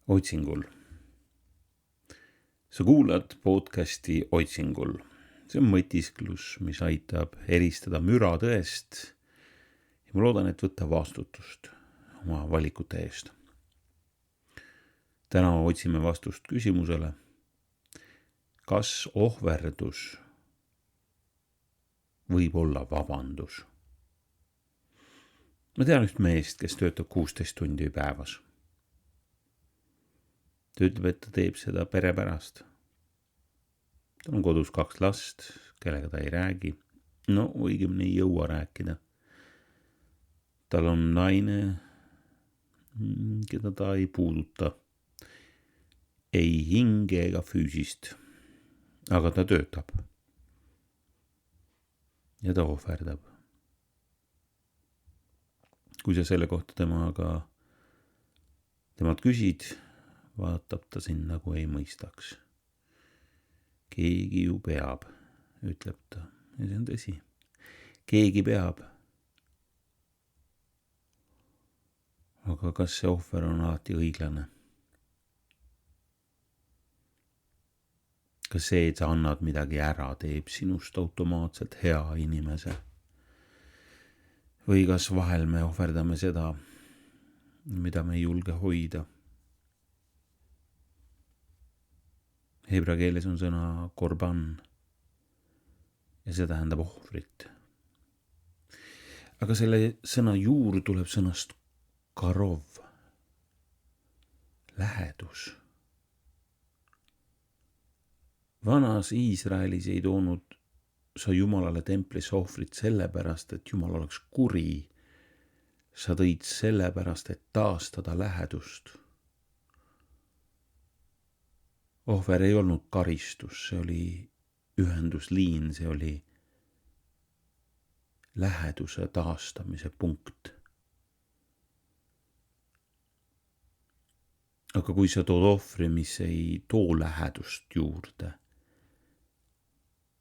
Otsingul. Sa kuulad podcasti Otsingul. See on mõtisklus, mis aitab eristada müra tõest ja ma loodan, et võtta vastutust oma valikute eest. Täna otsime vastust küsimusele, kas ohverdus võib olla vabandus? Ma tean üht meest, kes töötab 16 tundi päevas. Ta ütleb, et ta teeb seda pere pärast. Tal on kodus 2 last, kellega ta ei räägi. No õigemini ei jõua rääkida. Tal on naine, keda ta ei puuduta. Ei hinge ega füüsist. Aga ta töötab. Ja ta ohverdab. Kui sa selle kohta temalt küsid, vaatab ta sind nagu ei mõistaks. Keegi ju peab, ütleb ta. Ja see on tõsi. Keegi peab. Aga kas see ohver on alati õiglane? Kas see, et sa annad midagi ära, teeb sinust automaatselt hea inimese? Või kas vahel me ohverdame seda, mida me ei julge hoida? Hebra keeles on sõna korban ja see tähendab ohvrit. Aga selle sõna juur tuleb sõnast karov, lähedus. Vanas Iisraelis ei toonud sa Jumalale templisse ohvrit sellepärast, et Jumal oleks kuri. Sa tõid sellepärast, et taastada lähedust. Ohver ei olnud karistus, see oli ühendusliin, see oli läheduse taastamise punkt. Aga kui sa tood ohvri, mis ei too lähedust juurde,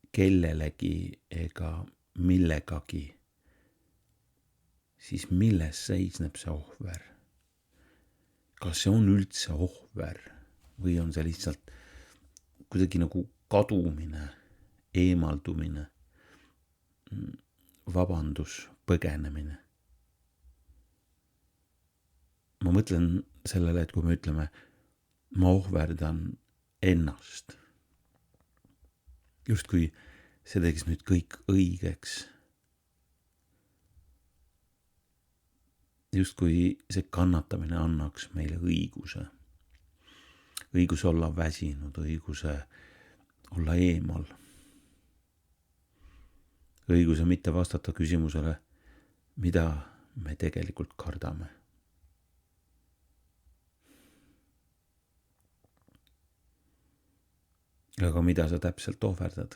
kellelegi ega millegagi, siis milles seisneb see ohver? Kas see on üldse ohver või on see lihtsalt kuidagi nagu kadumine, eemaldumine, vabandus, põgenemine? Ma mõtlen sellele, et kui me ütleme, ma ohverdan ennast, justkui see teeks nüüd kõik õigeks, justkui see kannatamine annaks meile õiguse olla väsinud, õiguse olla eemal, õiguse mitte vastata küsimusele, mida me tegelikult kardame. Aga mida sa täpselt ohverdad?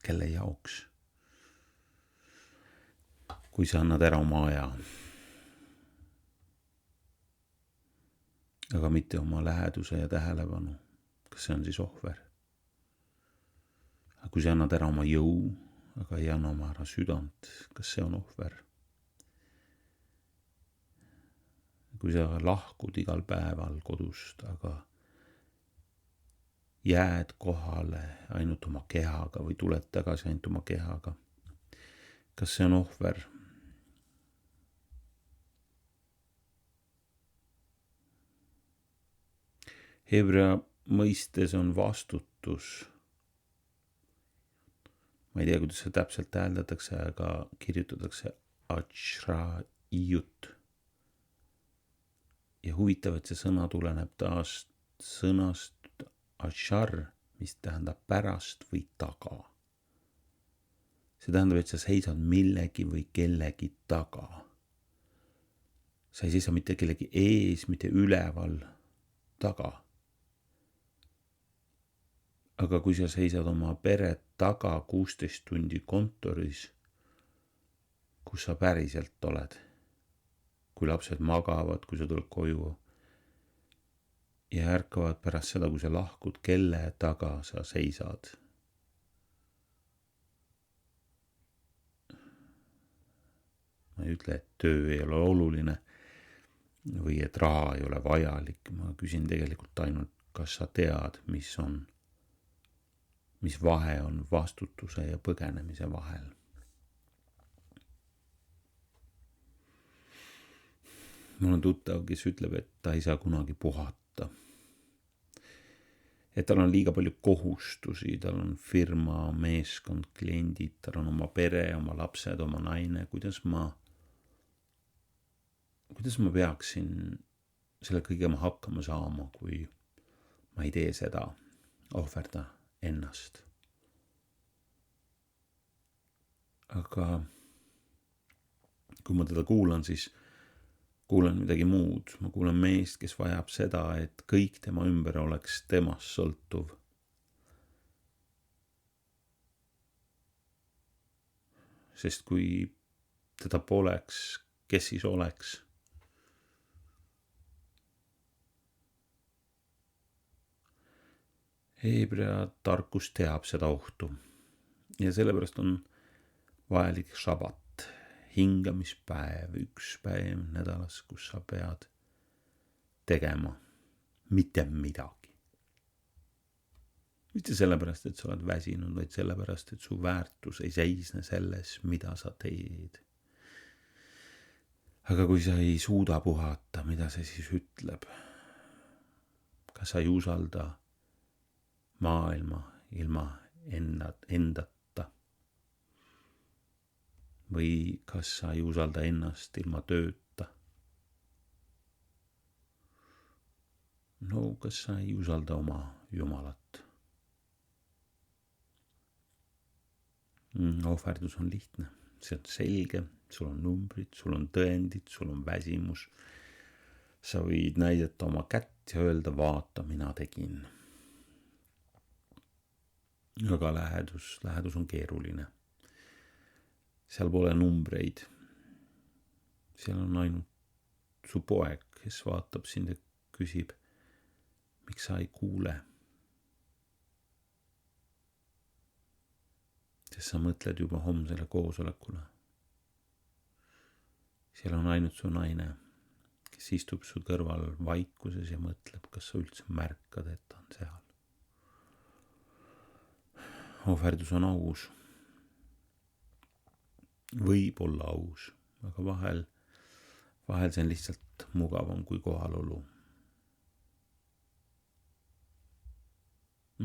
Kelle jaoks? Kui sa annad ära oma aja, aga mitte oma läheduse ja tähelepanu, kas see on siis ohver? Aga kui sa annad ära oma jõu, aga ei anna oma ära südant, kas see on ohver? Kui sa lahkud igal päeval kodust, aga jääd kohale ainult oma kehaga või tuled tagasi ainult oma kehaga, kas see on ohver? Hebra mõistes on vastutus. Ma ei tea, kuidas see täpselt hääldatakse, aga kirjutatakse atšraijut. Ja huvitav, et see sõna tuleneb taas sõnast atšar, mis tähendab pärast või taga. See tähendab, et sa seisad millegi või kellegi taga. Sa ei seisa mitte kellegi ees, mitte üleval, taga. Aga kui sa seisad oma pere taga 16 tundi kontoris, kus sa päriselt oled, kui lapsed magavad, kui sa tuled koju ja ärkavad pärast seda, kui sa lahkud, kelle taga sa seisad? Ma ei ütle, et töö ei ole oluline, või et raha ei ole vajalik. Ma küsin tegelikult ainult, kas sa tead, mis vahe on vastutuse ja põgenemise vahel. Mul on tuttav, kes ütleb, et ta ei saa kunagi puhata. Et tal on liiga palju kohustusi, tal on firma, meeskond, kliendid, tal on oma pere, oma lapsed, oma naine. Kuidas ma peaksin selle kõigema hakkama saama, kui ma ei tee seda, ohverda ennast. Aga kui ma teda kuulan, siis kuulan midagi muud. Ma kuulan meest, kes vajab seda, et kõik tema ümber oleks temast sõltuv. Sest kui teda poleks, kes siis oleks? Heebrea tarkus teab seda ohtu ja sellepärast on vajalik šabat, hingamispäev, üks päev nädalas, kus sa pead tegema mitte midagi. Mitte sellepärast, et sa oled väsinud, vaid sellepärast, et su väärtus ei seisne selles, mida sa teed. Aga kui sa ei suuda puhata, mida see siis ütleb? Kas sa ei usalda maailma ilma endata? Või kas sa ei usalda ennast ilma tööta? No kas sa ei usalda oma Jumalat? Ohverdus on lihtne, see on selge, sul on numbrid, sul on tõendid, sul on väsimus. Sa võid näidata oma kätt ja öelda, vaata, mina tegin. Aga lähedus on keeruline. Seal pole numbreid. Seal on ainult su poeg, kes vaatab sind ja küsib, miks sa ei kuule. Sest sa mõtled juba homsele koosolekule. Seal on ainult su naine, kes istub su kõrval vaikuses ja mõtleb, kas sa üldse märkad, et ta on seal. Ohverdus on aus. Võib olla aus, aga vahel see on lihtsalt mugavam kui kohalolu.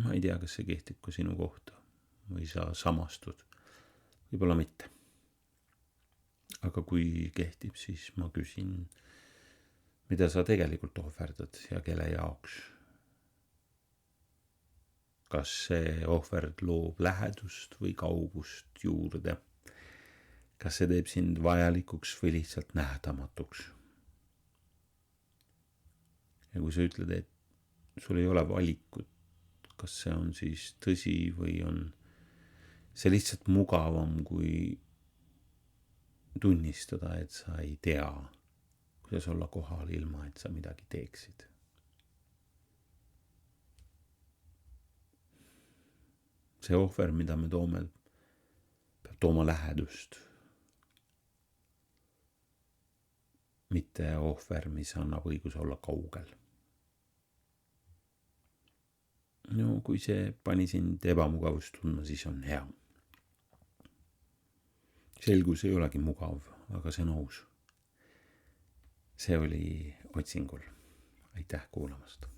Ma ei tea, kas see kehtib ka sinu kohta või sa samastud. Võib-olla mitte. Aga kui kehtib, siis ma küsin, mida sa tegelikult ohverdad ja kelle jaoks? Kas see ohverd loob lähedust või kaugust juurde? Kas see teeb sind vajalikuks või lihtsalt nähdamatuks? Ja kui sa ütled, et sul ei ole valikut, kas see on siis tõsi või on see lihtsalt mugavam kui tunnistada, et sa ei tea, kuidas olla kohal ilma, et sa midagi teeksid. See ohver, mida me toome, peab tooma lähedust. Mitte ohver, mis annab õiguse olla kaugel. No kui see pani sind ebamugavust tundma, siis on hea. Selgus ei olegi mugav, aga see on aus. See oli Otsingul. Aitäh kuulamast.